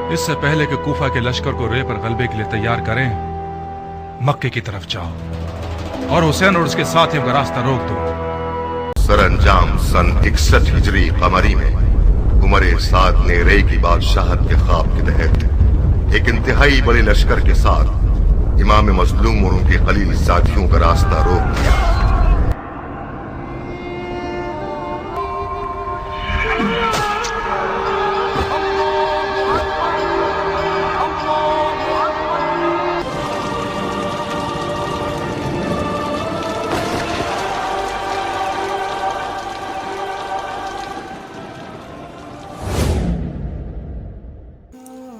اس سے پہلے کہ کوفہ کے لشکر کو رے پر غلبے کے لیے تیار کریں، مکے کی طرف جاؤ اور حسین اور اس کے ساتھیوں کا راستہ روک دو۔ سر انجام سن 61 ہجری قمری میں عمر سعد نے رے کی بادشاہت کے خواب کے تحت ایک انتہائی بڑے لشکر کے ساتھ امام مظلوم اور ان کے خلیل ساتھیوں کا راستہ روک دیا۔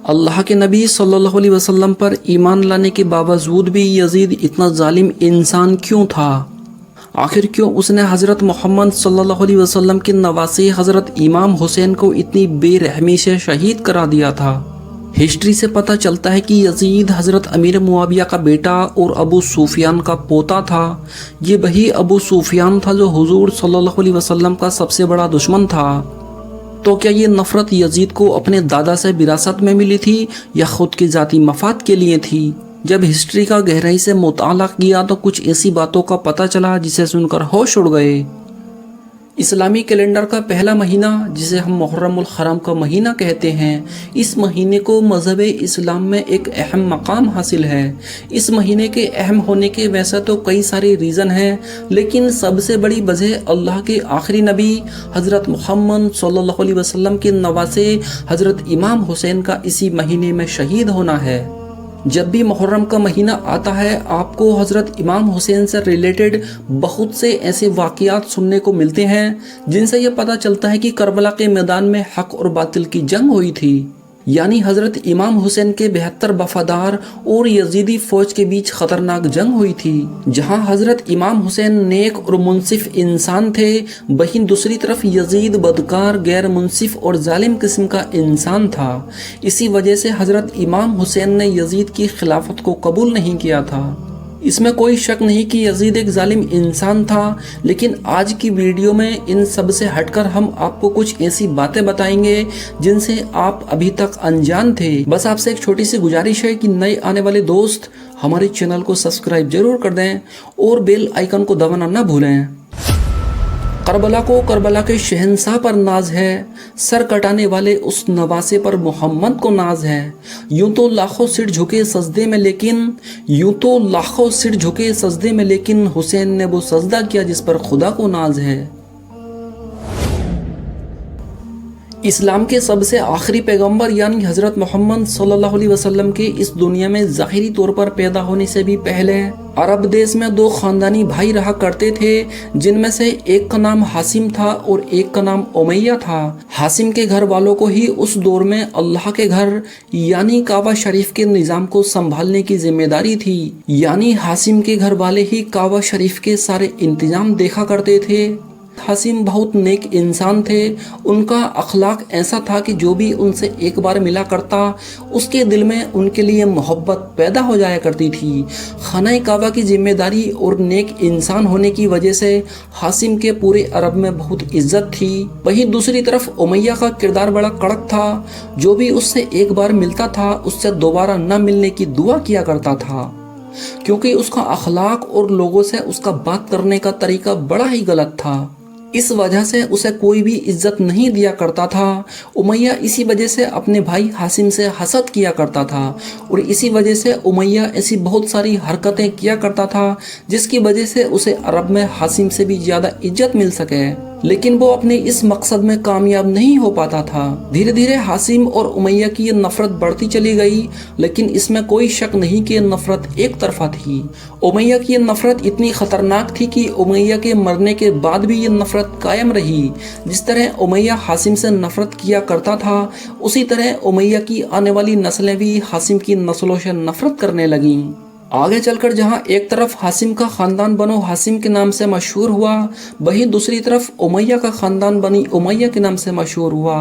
اللہ کے نبی صلی اللہ علیہ وسلم پر ایمان لانے کے باوجود بھی یزید اتنا ظالم انسان کیوں تھا؟ آخر کیوں اس نے حضرت محمد صلی اللہ علیہ وسلم کے نواسے حضرت امام حسین کو اتنی بے رحمی سے شہید کرا دیا تھا؟ ہسٹری سے پتہ چلتا ہے کہ یزید حضرت امیر معاویہ کا بیٹا اور ابو سفیان کا پوتا تھا۔ یہ وہی ابو سفیان تھا جو حضور صلی اللہ علیہ وسلم کا سب سے بڑا دشمن تھا۔ تو کیا یہ نفرت یزید کو اپنے دادا سے وراثت میں ملی تھی یا خود کے ذاتی مفاد کے لیے تھی؟ جب ہسٹری کا گہرائی سے مطالعہ کیا تو کچھ ایسی باتوں کا پتہ چلا جسے سن کر ہوش اڑ گئے۔ اسلامی کیلنڈر کا پہلا مہینہ، جسے ہم محرم الحرام کا مہینہ کہتے ہیں، اس مہینے کو مذہب اسلام میں ایک اہم مقام حاصل ہے۔ اس مہینے کے اہم ہونے کے ویسے تو کئی سارے ریزن ہیں، لیکن سب سے بڑی وجہ اللہ کے آخری نبی حضرت محمد صلی اللہ علیہ وسلم کے نواسے حضرت امام حسین کا اسی مہینے میں شہید ہونا ہے۔ جب بھی محرم کا مہینہ آتا ہے، آپ کو حضرت امام حسین سے ریلیٹڈ بہت سے ایسے واقعات سننے کو ملتے ہیں جن سے یہ پتہ چلتا ہے کہ کربلا کے میدان میں حق اور باطل کی جنگ ہوئی تھی، یعنی حضرت امام حسین کے 72 وفادار اور یزیدی فوج کے بیچ خطرناک جنگ ہوئی تھی، جہاں حضرت امام حسین نیک اور منصف انسان تھے، وہیں دوسری طرف یزید بدکار، غیر منصف اور ظالم قسم کا انسان تھا۔ اسی وجہ سے حضرت امام حسین نے یزید کی خلافت کو قبول نہیں کیا تھا۔ اس میں کوئی شک نہیں کہ یزید ایک ظالم انسان تھا، لیکن آج کی ویڈیو میں ان سب سے ہٹ کر ہم آپ کو کچھ ایسی باتیں بتائیں گے جن سے آپ ابھی تک انجان تھے۔ بس آپ سے ایک چھوٹی سی گزارش ہے کہ نئے آنے والے دوست ہمارے چینل کو سبسکرائب ضرور کر دیں اور بیل آئیکن کو دبانا نہ بھولیں۔ کربلا کو کربلا کے شہنشاہ پر ناز ہے، سر کٹانے والے اس نواسے پر محمد کو ناز ہے۔ یوں تو لاکھوں سر جھکے سجدے میں لیکن حسین نے وہ سجدہ کیا جس پر خدا کو ناز ہے۔ اسلام کے سب سے آخری پیغمبر یعنی حضرت محمد صلی اللہ علیہ وسلم کے اس دنیا میں ظاہری طور پر پیدا ہونے سے بھی پہلے عرب دیش میں 2 خاندانی بھائی رہا کرتے تھے، جن میں سے ایک کا نام حاسم تھا اور ایک کا نام امیہ تھا۔ حاسم کے گھر والوں کو ہی اس دور میں اللہ کے گھر یعنی کعبہ شریف کے نظام کو سنبھالنے کی ذمہ داری تھی، یعنی حاسم کے گھر والے ہی کعبہ شریف کے سارے انتظام دیکھا کرتے تھے۔ حاسم بہت نیک انسان تھے، ان کا اخلاق ایسا تھا کہ جو بھی ان سے ایک بار ملا کرتا اس کے دل میں ان کے لیے محبت پیدا ہو جایا کرتی تھی۔ خانہ کعبہ کی ذمہ داری اور نیک انسان ہونے کی وجہ سے حاسم کے پورے عرب میں بہت عزت تھی۔ وہیں دوسری طرف امیہ کا کردار بڑا کڑک تھا، جو بھی اس سے ایک بار ملتا تھا اس سے دوبارہ نہ ملنے کی دعا کیا کرتا تھا، کیونکہ اس کا اخلاق اور لوگوں سے اس کا بات کرنے کا طریقہ بڑا ہی غلط تھا۔ اس وجہ سے اسے کوئی بھی عزت نہیں دیا کرتا تھا۔ امیہ اسی وجہ سے اپنے بھائی حاسم سے حسد کیا کرتا تھا اور اسی وجہ سے امیہ ایسی بہت ساری حرکتیں کیا کرتا تھا جس کی وجہ سے اسے عرب میں حاسم سے بھی زیادہ عزت مل سکے، لیکن وہ اپنے اس مقصد میں کامیاب نہیں ہو پاتا تھا۔ دھیرے دھیرے حاسم اور امیہ کی یہ نفرت بڑھتی چلی گئی، لیکن اس میں کوئی شک نہیں کہ یہ نفرت ایک طرفہ تھی۔ امیہ کی یہ نفرت اتنی خطرناک تھی کہ امیہ کے مرنے کے بعد بھی یہ نفرت قائم رہی۔ جس طرح امیہ حاسم سے نفرت کیا کرتا تھا، اسی طرح امیہ کی آنے والی نسلیں بھی حاسم کی نسلوں سے نفرت کرنے لگیں۔ آگے چل کر جہاں ایک طرف حاسم کا خاندان بنو حاسم کے نام سے مشہور ہوا، وہیں دوسری طرف امیہ کا خاندان بنی امیہ کے نام سے مشہور ہوا،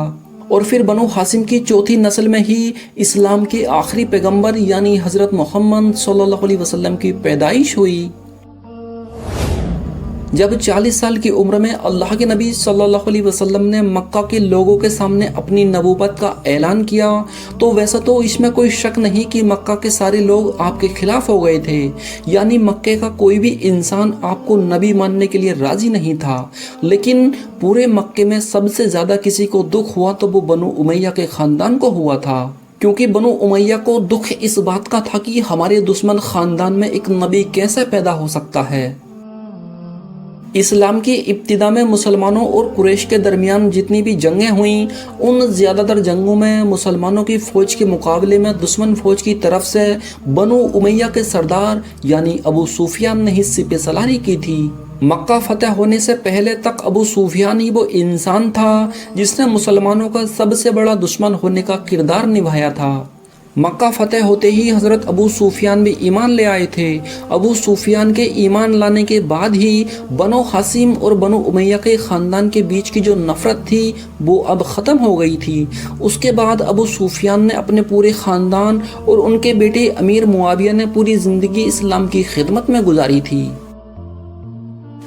اور پھر بنو حاسم کی چوتھی نسل میں ہی اسلام کے آخری پیغمبر یعنی حضرت محمد صلی اللہ علیہ وسلم کی پیدائش ہوئی۔ جب 40 سال کی عمر میں اللہ کے نبی صلی اللہ علیہ وسلم نے مکہ کے لوگوں کے سامنے اپنی نبوت کا اعلان کیا تو ویسا تو اس میں کوئی شک نہیں کہ مکہ کے سارے لوگ آپ کے خلاف ہو گئے تھے، یعنی مکے کا کوئی بھی انسان آپ کو نبی ماننے کے لیے راضی نہیں تھا۔ لیکن پورے مکے میں سب سے زیادہ کسی کو دکھ ہوا تو وہ بنو امیہ کے خاندان کو ہوا تھا، کیونکہ بنو امیہ کو دکھ اس بات کا تھا کہ ہمارے دشمن خاندان میں ایک نبی کیسے پیدا ہو سکتا ہے۔ اسلام کی ابتدا میں مسلمانوں اور قریش کے درمیان جتنی بھی جنگیں ہوئیں، ان زیادہ تر جنگوں میں مسلمانوں کی فوج کے مقابلے میں دشمن فوج کی طرف سے بنو امیہ کے سردار یعنی ابو سفیان نے حصے پہ سلاری کی تھی۔ مکہ فتح ہونے سے پہلے تک ابو سفیان ہی وہ انسان تھا جس نے مسلمانوں کا سب سے بڑا دشمن ہونے کا کردار نبھایا تھا۔ مکہ فتح ہوتے ہی حضرت ابو سفیان بھی ایمان لے آئے تھے۔ ابو سفیان کے ایمان لانے کے بعد ہی بنو ہاشم اور بنو امیہ کے خاندان کے بیچ کی جو نفرت تھی وہ اب ختم ہو گئی تھی۔ اس کے بعد ابو سفیان نے اپنے پورے خاندان اور ان کے بیٹے امیر معاویہ نے پوری زندگی اسلام کی خدمت میں گزاری تھی۔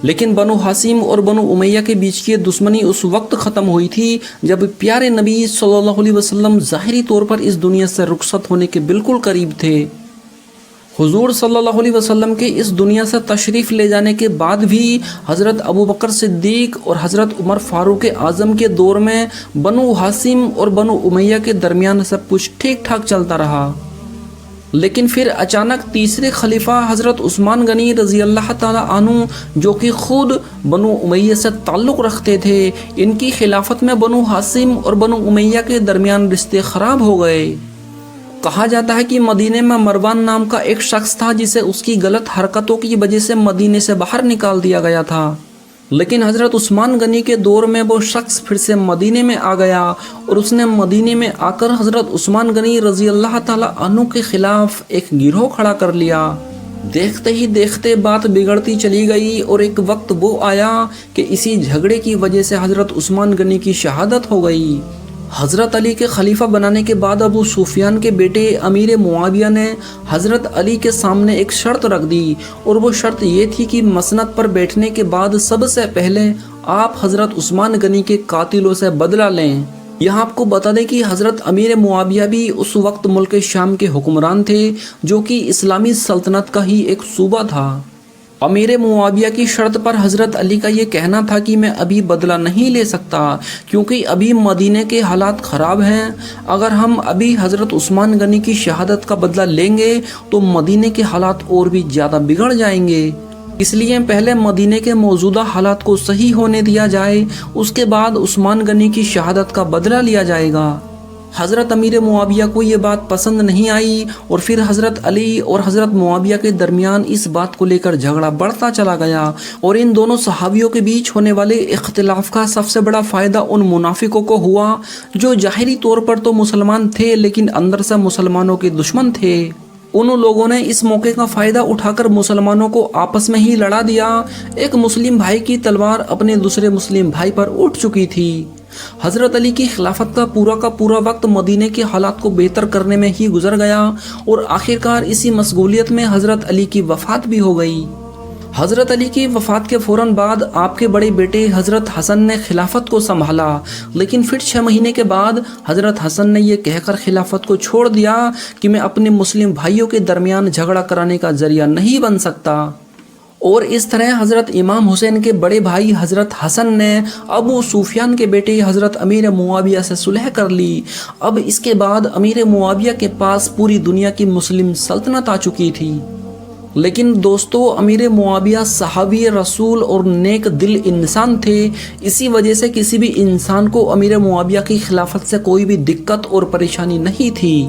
لیکن بنو ہاشم اور بنو امیہ کے بیچ کی دشمنی اس وقت ختم ہوئی تھی جب پیارے نبی صلی اللہ علیہ وسلم ظاہری طور پر اس دنیا سے رخصت ہونے کے بالکل قریب تھے۔ حضور صلی اللہ علیہ وسلم کے اس دنیا سے تشریف لے جانے کے بعد بھی حضرت ابو بکر صدیق اور حضرت عمر فاروق اعظم کے دور میں بنو ہاشم اور بنو امیہ کے درمیان سب کچھ ٹھیک ٹھاک چلتا رہا۔ لیکن پھر اچانک تیسرے خلیفہ حضرت عثمان غنی رضی اللہ تعالی عنہ جو کہ خود بنو امیہ سے تعلق رکھتے تھے، ان کی خلافت میں بنو ہاشم اور بنو امیہ کے درمیان رشتے خراب ہو گئے۔ کہا جاتا ہے کہ مدینے میں مروان نام کا ایک شخص تھا جسے اس کی غلط حرکتوں کی وجہ سے مدینے سے باہر نکال دیا گیا تھا، لیکن حضرت عثمان غنی کے دور میں وہ شخص پھر سے مدینے میں آ گیا اور اس نے مدینے میں آ کر حضرت عثمان غنی رضی اللہ تعالی عنہ کے خلاف ایک گروہ کھڑا کر لیا۔ دیکھتے ہی دیکھتے بات بگڑتی چلی گئی اور ایک وقت وہ آیا کہ اسی جھگڑے کی وجہ سے حضرت عثمان غنی کی شہادت ہو گئی۔ حضرت علی کے خلیفہ بنانے کے بعد ابو سفیان کے بیٹے امیر معاویہ نے حضرت علی کے سامنے ایک شرط رکھ دی، اور وہ شرط یہ تھی کہ مسند پر بیٹھنے کے بعد سب سے پہلے آپ حضرت عثمان غنی کے قاتلوں سے بدلہ لیں۔ یہاں آپ کو بتا دیں کہ حضرت امیر معاویہ بھی اس وقت ملک شام کے حکمران تھے جو کہ اسلامی سلطنت کا ہی ایک صوبہ تھا۔ امیر معاویہ کی شرط پر حضرت علی کا یہ کہنا تھا کہ میں ابھی بدلہ نہیں لے سکتا کیونکہ ابھی مدینے کے حالات خراب ہیں۔ اگر ہم ابھی حضرت عثمان غنی کی شہادت کا بدلہ لیں گے تو مدینے کے حالات اور بھی زیادہ بگڑ جائیں گے، اس لیے پہلے مدینے کے موجودہ حالات کو صحیح ہونے دیا جائے، اس کے بعد عثمان غنی کی شہادت کا بدلہ لیا جائے گا۔ حضرت امیر معاویہ کو یہ بات پسند نہیں آئی اور پھر حضرت علی اور حضرت معاویہ کے درمیان اس بات کو لے کر جھگڑا بڑھتا چلا گیا، اور ان دونوں صحابیوں کے بیچ ہونے والے اختلاف کا سب سے بڑا فائدہ ان منافقوں کو ہوا جو ظاہری طور پر تو مسلمان تھے لیکن اندر سے مسلمانوں کے دشمن تھے۔ ان لوگوں نے اس موقع کا فائدہ اٹھا کر مسلمانوں کو آپس میں ہی لڑا دیا۔ ایک مسلم بھائی کی تلوار اپنے دوسرے مسلم بھائی پر اٹھ چکی تھی۔ حضرت علی کی خلافت کا پورا وقت مدینے کے حالات کو بہتر کرنے میں ہی گزر گیا، اور آخرکار اسی مشغولیت میں حضرت علی کی وفات بھی ہو گئی۔ حضرت علی کی وفات کے فوراً بعد آپ کے بڑے بیٹے حضرت حسن نے خلافت کو سنبھالا، لیکن پھر 6 مہینے کے بعد حضرت حسن نے یہ کہہ کر خلافت کو چھوڑ دیا کہ میں اپنے مسلم بھائیوں کے درمیان جھگڑا کرانے کا ذریعہ نہیں بن سکتا، اور اس طرح حضرت امام حسین کے بڑے بھائی حضرت حسن نے ابو سفیان کے بیٹے حضرت امیر معاویہ سے صلح کر لی۔ اب اس کے بعد امیر معاویہ کے پاس پوری دنیا کی مسلم سلطنت آ چکی تھی۔ لیکن دوستو، امیر معاویہ صحابی رسول اور نیک دل انسان تھے، اسی وجہ سے کسی بھی انسان کو امیر معاویہ کی خلافت سے کوئی بھی دقت اور پریشانی نہیں تھی۔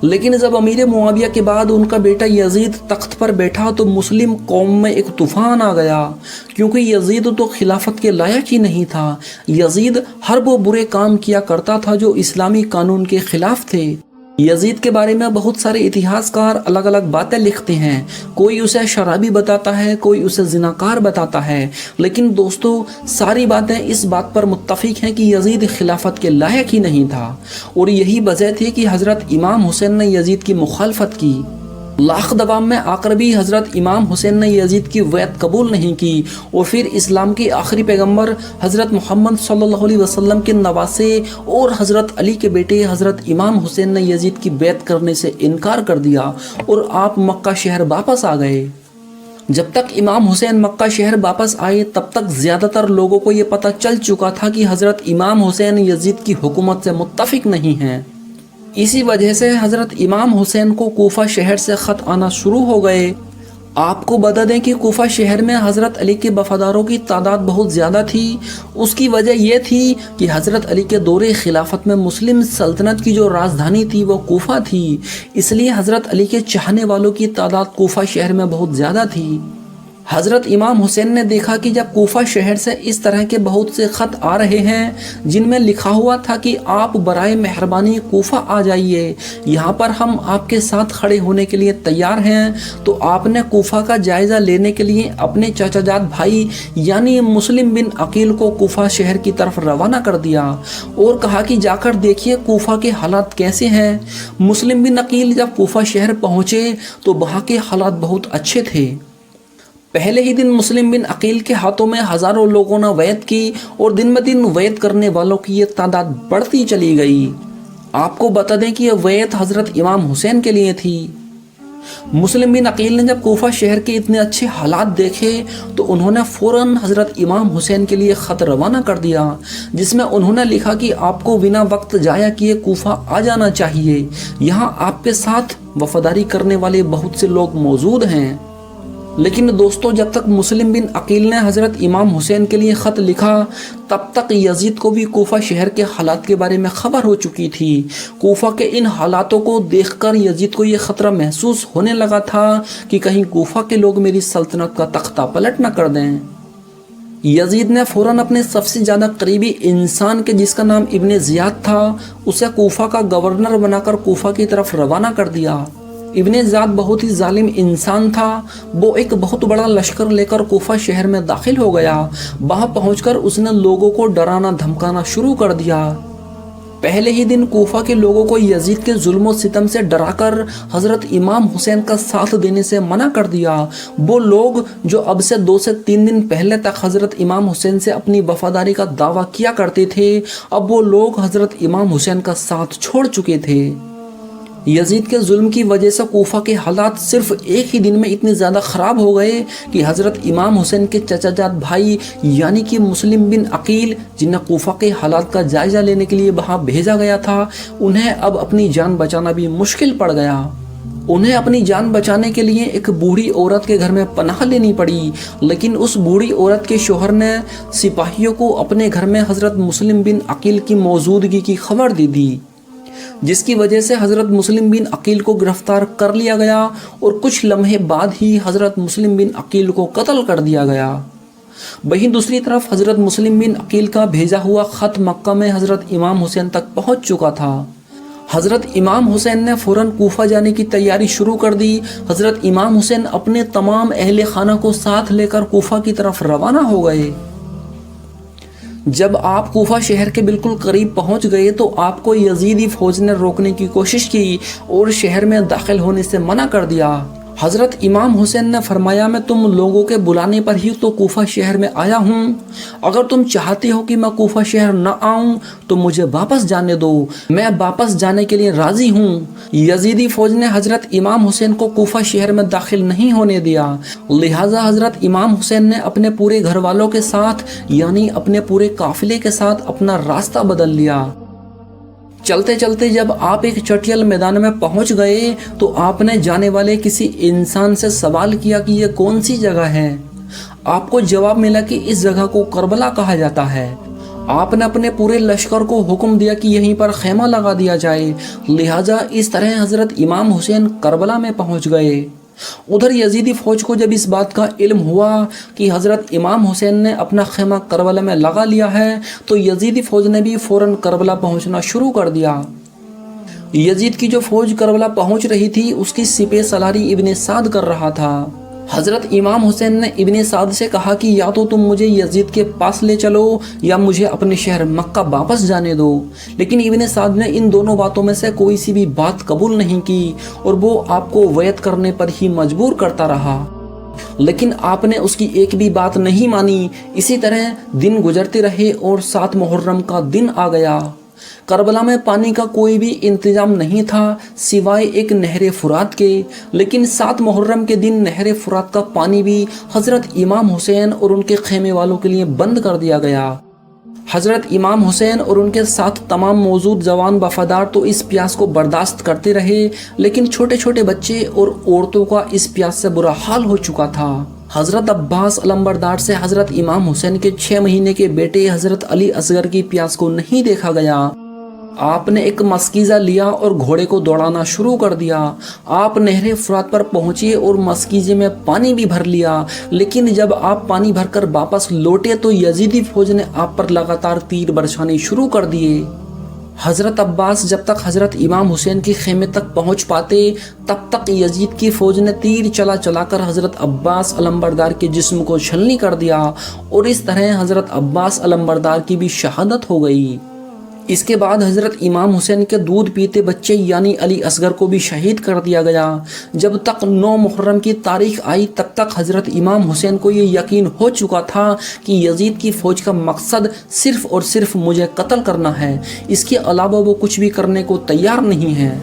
لیکن جب امیر معاویہ کے بعد ان کا بیٹا یزید تخت پر بیٹھا تو مسلم قوم میں ایک طوفان آ گیا، کیونکہ یزید تو خلافت کے لائق ہی نہیں تھا۔ یزید ہر وہ برے کام کیا کرتا تھا جو اسلامی قانون کے خلاف تھے۔ یزید کے بارے میں بہت سارے اتہاس کار الگ الگ باتیں لکھتے ہیں، کوئی اسے شرابی بتاتا ہے، کوئی اسے زناکار بتاتا ہے، لیکن دوستو ساری باتیں اس بات پر متفق ہیں کہ یزید خلافت کے لائق ہی نہیں تھا، اور یہی وجہ تھی کہ حضرت امام حسین نے یزید کی مخالفت کی۔ لاکھ دباؤ میں آ کر بھی حضرت امام حسین نے یزید کی بیعت قبول نہیں کی اور پھر اسلام کے آخری پیغمبر حضرت محمد صلی اللہ علیہ وسلم کے نواسے اور حضرت علی کے بیٹے حضرت امام حسین نے یزید کی بیعت کرنے سے انکار کر دیا اور آپ مکہ شہر واپس آ گئے۔ جب تک امام حسین مکہ شہر واپس آئے تب تک زیادہ تر لوگوں کو یہ پتہ چل چکا تھا کہ حضرت امام حسین یزید کی حکومت سے متفق نہیں ہیں۔ اسی وجہ سے حضرت امام حسین کو کوفہ شہر سے خط آنا شروع ہو گئے۔ آپ کو بتا دیں کہ کوفہ شہر میں حضرت علی کے وفاداروں کی تعداد بہت زیادہ تھی۔ اس کی وجہ یہ تھی کہ حضرت علی کے دور خلافت میں مسلم سلطنت کی جو راجدھانی تھی وہ کوفہ تھی، اس لیے حضرت علی کے چاہنے والوں کی تعداد کوفہ شہر میں بہت زیادہ تھی۔ حضرت امام حسین نے دیکھا کہ جب کوفہ شہر سے اس طرح کے بہت سے خط آ رہے ہیں جن میں لکھا ہوا تھا کہ آپ برائے مہربانی کوفہ آ جائیے، یہاں پر ہم آپ کے ساتھ کھڑے ہونے کے لیے تیار ہیں، تو آپ نے کوفہ کا جائزہ لینے کے لیے اپنے چچا جات بھائی یعنی مسلم بن عقیل کو کوفہ شہر کی طرف روانہ کر دیا اور کہا کہ جا کر دیکھیے کوفہ کے حالات کیسے ہیں۔ مسلم بن عقیل جب کوفہ شہر پہنچے تو وہاں کے حالات بہت اچھے تھے۔ پہلے ہی دن مسلم بن عقیل کے ہاتھوں میں ہزاروں لوگوں نے بیعت کی اور دن بدن بیعت کرنے والوں کی یہ تعداد بڑھتی چلی گئی۔ آپ کو بتا دیں کہ یہ بیعت حضرت امام حسین کے لیے تھی۔ مسلم بن عقیل نے جب کوفہ شہر کے اتنے اچھے حالات دیکھے تو انہوں نے فوراً حضرت امام حسین کے لیے خط روانہ کر دیا، جس میں انہوں نے لکھا کہ آپ کو بنا وقت ضائع کیے کوفہ آ جانا چاہیے، یہاں آپ کے ساتھ وفاداری کرنے والے بہت سے لوگ موجود ہیں۔ لیکن دوستو، جب تک مسلم بن عقیل نے حضرت امام حسین کے لیے خط لکھا تب تک یزید کو بھی کوفہ شہر کے حالات کے بارے میں خبر ہو چکی تھی۔ کوفہ کے ان حالاتوں کو دیکھ کر یزید کو یہ خطرہ محسوس ہونے لگا تھا کہ کہیں کوفہ کے لوگ میری سلطنت کا تختہ پلٹ نہ کر دیں۔ یزید نے فوراً اپنے سب سے زیادہ قریبی انسان کے جس کا نام ابن زیاد تھا اسے کوفہ کا گورنر بنا کر کوفہ کی طرف روانہ کر دیا۔ ابن زیاد بہت ہی ظالم انسان تھا، وہ ایک بہت بڑا لشکر لے کر کوفہ شہر میں داخل ہو گیا۔ وہاں پہنچ کر اس نے لوگوں کو ڈرانا دھمکانا شروع کر دیا۔ پہلے ہی دن کوفہ کے لوگوں کو یزید کے ظلم و ستم سے ڈرا کر حضرت امام حسین کا ساتھ دینے سے منع کر دیا۔ وہ لوگ جو اب سے 2 سے 3 دن پہلے تک حضرت امام حسین سے اپنی وفاداری کا دعویٰ کیا کرتے تھے، اب وہ لوگ حضرت امام حسین کا ساتھ چھوڑ چکے تھے۔ یزید کے ظلم کی وجہ سے کوفہ کے حالات صرف ایک ہی دن میں اتنے زیادہ خراب ہو گئے کہ حضرت امام حسین کے چچا جات بھائی یعنی کہ مسلم بن عقیل جنہیں کوفہ کے حالات کا جائزہ لینے کے لیے وہاں بھیجا گیا تھا، انہیں اب اپنی جان بچانا بھی مشکل پڑ گیا۔ انہیں اپنی جان بچانے کے لیے ایک بوڑھی عورت کے گھر میں پناہ لینی پڑی، لیکن اس بوڑھی عورت کے شوہر نے سپاہیوں کو اپنے گھر میں حضرت مسلم بن عقیل کی موجودگی کی خبر دے دی، جس کی وجہ سے حضرت مسلم بن عقیل کو گرفتار کر لیا گیا اور کچھ لمحے بعد ہی حضرت مسلم بن عقیل کو قتل کر دیا گیا۔ وہیں دوسری طرف حضرت مسلم بن عقیل کا بھیجا ہوا خط مکہ میں حضرت امام حسین تک پہنچ چکا تھا۔ حضرت امام حسین نے فوراً کوفہ جانے کی تیاری شروع کر دی۔ حضرت امام حسین اپنے تمام اہل خانہ کو ساتھ لے کر کوفہ کی طرف روانہ ہو گئے۔ جب آپ کوفہ شہر کے بالکل قریب پہنچ گئے تو آپ کو یزیدی فوج نے روکنے کی کوشش کی اور شہر میں داخل ہونے سے منع کر دیا۔ حضرت امام حسین نے فرمایا، میں تم لوگوں کے بلانے پر ہی تو کوفہ شہر میں آیا ہوں، اگر تم چاہتے ہو کہ میں کوفہ شہر نہ آؤں تو مجھے واپس جانے دو، میں واپس جانے کے لیے راضی ہوں۔ یزیدی فوج نے حضرت امام حسین کو کوفہ شہر میں داخل نہیں ہونے دیا، لہٰذا حضرت امام حسین نے اپنے پورے گھر والوں کے ساتھ یعنی اپنے پورے قافلے کے ساتھ اپنا راستہ بدل لیا۔ چلتے چلتے جب آپ ایک چٹیل میدان میں پہنچ گئے تو آپ نے جانے والے کسی انسان سے سوال کیا کہ یہ کون سی جگہ ہے۔ آپ کو جواب ملا کہ اس جگہ کو کربلا کہا جاتا ہے۔ آپ نے اپنے پورے لشکر کو حکم دیا کہ یہیں پر خیمہ لگا دیا جائے، لہٰذا اس طرح حضرت امام حسین کربلا میں پہنچ گئے۔ ادھر یزیدی فوج کو جب اس بات کا علم ہوا کہ حضرت امام حسین نے اپنا خیمہ کربلا میں لگا لیا ہے تو یزیدی فوج نے بھی فوراً کربلا پہنچنا شروع کر دیا۔ یزید کی جو فوج کربلا پہنچ رہی تھی اس کی سپہ سالاری ابن سعد کر رہا تھا۔ حضرت امام حسین نے ابن سعد سے کہا کہ یا تو تم مجھے یزید کے پاس لے چلو یا مجھے اپنے شہر مکہ واپس جانے دو، لیکن ابن سعد نے ان دونوں باتوں میں سے کوئی سی بھی بات قبول نہیں کی اور وہ آپ کو ویت کرنے پر ہی مجبور کرتا رہا، لیکن آپ نے اس کی ایک بھی بات نہیں مانی۔ اسی طرح دن گزرتے رہے اور 7 محرم کا دن آ گیا۔ کربلا میں پانی کا کوئی بھی انتظام نہیں تھا سوائے ایک نہر فرات کے، لیکن 7 محرم کے دن نہر فرات کا پانی بھی حضرت امام حسین اور ان کے خیمے والوں کے لیے بند کر دیا گیا۔ حضرت امام حسین اور ان کے ساتھ تمام موجود جوان وفادار تو اس پیاس کو برداشت کرتے رہے، لیکن چھوٹے چھوٹے بچے اور عورتوں کا اس پیاس سے برا حال ہو چکا تھا۔ حضرت عباس علمبردار سے حضرت امام حسین کے 6 مہینے کے بیٹے حضرت علی اصغر کی پیاس کو نہیں دیکھا گیا۔ آپ نے ایک مسکیزہ لیا اور گھوڑے کو دوڑانا شروع کر دیا۔ آپ نہر فرات پر پہنچے اور مسکیزے میں پانی بھی بھر لیا، لیکن جب آپ پانی بھر کر واپس لوٹے تو یزیدی فوج نے آپ پر لگاتار تیر برسانے شروع کر دیے۔ حضرت عباس جب تک حضرت امام حسین کے خیمے تک پہنچ پاتے تب تک یزید کی فوج نے تیر چلا چلا کر حضرت عباس علمبردار کے جسم کو چھلنی کر دیا اور اس طرح حضرت عباس علمبردار کی بھی شہادت ہو گئی۔ اس کے بعد حضرت امام حسین کے دودھ پیتے بچے یعنی علی اصغر کو بھی شہید کر دیا گیا۔ جب تک 9 محرم کی تاریخ آئی تب تک حضرت امام حسین کو یہ یقین ہو چکا تھا کہ یزید کی فوج کا مقصد صرف اور صرف مجھے قتل کرنا ہے، اس کے علاوہ وہ کچھ بھی کرنے کو تیار نہیں ہے۔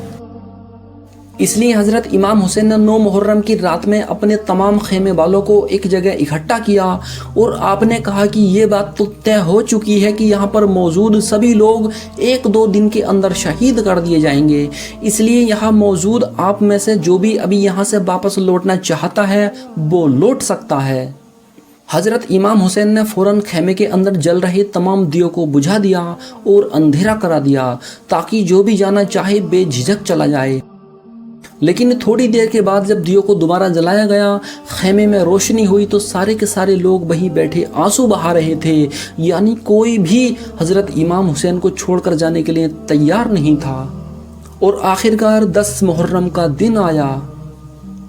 اس لیے حضرت امام حسین نے 9 محرم کی رات میں اپنے تمام خیمے والوں کو ایک جگہ اکٹھا کیا اور آپ نے کہا کہ یہ بات تو طے ہو چکی ہے کہ یہاں پر موجود سبھی لوگ 1-2 دن کے اندر شہید کر دیے جائیں گے، اس لیے یہاں موجود آپ میں سے جو بھی ابھی یہاں سے واپس لوٹنا چاہتا ہے وہ لوٹ سکتا ہے۔ حضرت امام حسین نے فوراً خیمے کے اندر جل رہے تمام دیوں کو بجھا دیا اور اندھیرا کرا دیا تاکہ جو بھی جانا چاہے بے جھجک چلا جائے۔ لیکن تھوڑی دیر کے بعد جب دیوں کو دوبارہ جلایا گیا، خیمے میں روشنی ہوئی تو سارے کے سارے لوگ وہیں بیٹھے آنسو بہا رہے تھے، یعنی کوئی بھی حضرت امام حسین کو چھوڑ کر جانے کے لیے تیار نہیں تھا۔ اور آخرکار 10 محرم کا دن آیا۔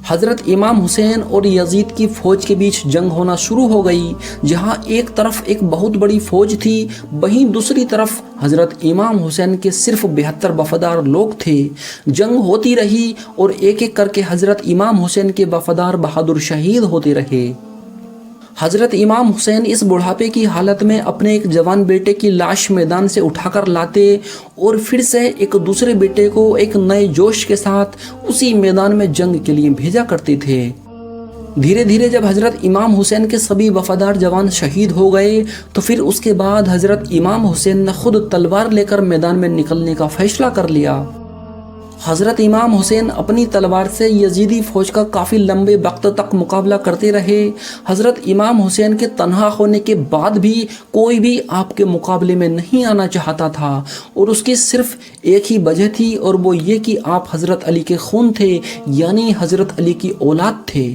حضرت امام حسین اور یزید کی فوج کے بیچ جنگ ہونا شروع ہو گئی۔ جہاں ایک طرف ایک بہت بڑی فوج تھی، وہیں دوسری طرف حضرت امام حسین کے صرف 72 وفادار لوگ تھے۔ جنگ ہوتی رہی اور ایک ایک کر کے حضرت امام حسین کے وفادار بہادر شہید ہوتے رہے۔ حضرت امام حسین اس بڑھاپے کی حالت میں اپنے ایک جوان بیٹے کی لاش میدان سے اٹھا کر لاتے اور پھر سے ایک دوسرے بیٹے کو ایک نئے جوش کے ساتھ اسی میدان میں جنگ کے لیے بھیجا کرتے تھے۔ دھیرے دھیرے جب حضرت امام حسین کے سبھی وفادار جوان شہید ہو گئے تو پھر اس کے بعد حضرت امام حسین نے خود تلوار لے کر میدان میں نکلنے کا فیصلہ کر لیا۔ حضرت امام حسین اپنی تلوار سے یزیدی فوج کا کافی لمبے وقت تک مقابلہ کرتے رہے۔ حضرت امام حسین کے تنہا ہونے کے بعد بھی کوئی بھی آپ کے مقابلے میں نہیں آنا چاہتا تھا اور اس کی صرف ایک ہی وجہ تھی اور وہ یہ کہ آپ حضرت علی کے خون تھے، یعنی حضرت علی کی اولاد تھے۔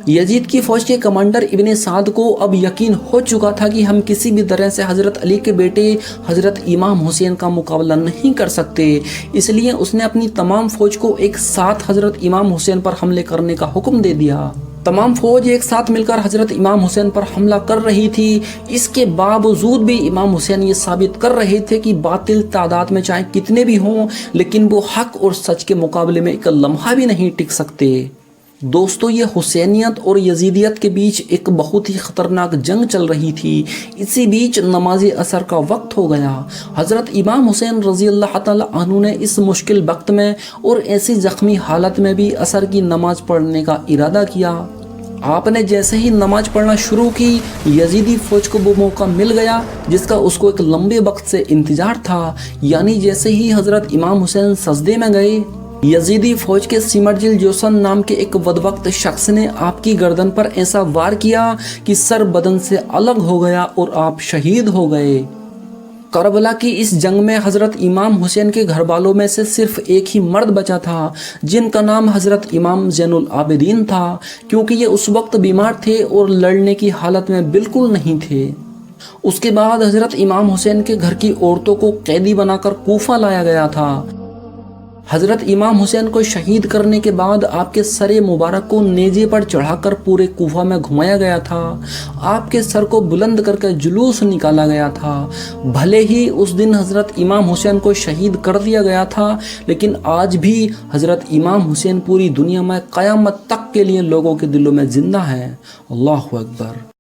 یزید کی فوج کے کمانڈر ابن سعد کو اب یقین ہو چکا تھا کہ ہم کسی بھی طرح سے حضرت علی کے بیٹے حضرت امام حسین کا مقابلہ نہیں کر سکتے، اس لیے اس نے اپنی تمام فوج کو ایک ساتھ حضرت امام حسین پر حملے کرنے کا حکم دے دیا۔ تمام فوج ایک ساتھ مل کر حضرت امام حسین پر حملہ کر رہی تھی۔ اس کے باوجود بھی امام حسین یہ ثابت کر رہے تھے کہ باطل تعداد میں چاہے کتنے بھی ہوں لیکن وہ حق اور سچ کے مقابلے میں ایک لمحہ بھی نہیں ٹک سکتے۔ دوستو، یہ حسینیت اور یزیدیت کے بیچ ایک بہت ہی خطرناک جنگ چل رہی تھی۔ اسی بیچ نماز عصر کا وقت ہو گیا۔ حضرت امام حسین رضی اللہ تعالی عنہ نے اس مشکل وقت میں اور ایسی زخمی حالت میں بھی عصر کی نماز پڑھنے کا ارادہ کیا۔ آپ نے جیسے ہی نماز پڑھنا شروع کی، یزیدی فوج کو وہ موقع مل گیا جس کا اس کو ایک لمبے وقت سے انتظار تھا، یعنی جیسے ہی حضرت امام حسین سجدے میں گئے، یزیدی فوج کے سمرجل جوسن نام کے ایک بدبخت شخص نے آپ کی گردن پر ایسا وار کیا کہ سر بدن سے الگ ہو گیا اور آپ شہید ہو گئے۔ کربلا کی اس جنگ میں حضرت امام حسین کے گھر والوں میں سے صرف ایک ہی مرد بچا تھا جن کا نام حضرت امام زین العابدین تھا، کیونکہ یہ اس وقت بیمار تھے اور لڑنے کی حالت میں بالکل نہیں تھے۔ اس کے بعد حضرت امام حسین کے گھر کی عورتوں کو قیدی بنا کر کوفہ لایا گیا تھا۔ حضرت امام حسین کو شہید کرنے کے بعد آپ کے سر مبارک کو نیزے پر چڑھا کر پورے کوفہ میں گھمایا گیا تھا، آپ کے سر کو بلند کر کے جلوس نکالا گیا تھا۔ بھلے ہی اس دن حضرت امام حسین کو شہید کر دیا گیا تھا، لیکن آج بھی حضرت امام حسین پوری دنیا میں قیامت تک کے لیے لوگوں کے دلوں میں زندہ ہیں۔ اللہ اکبر۔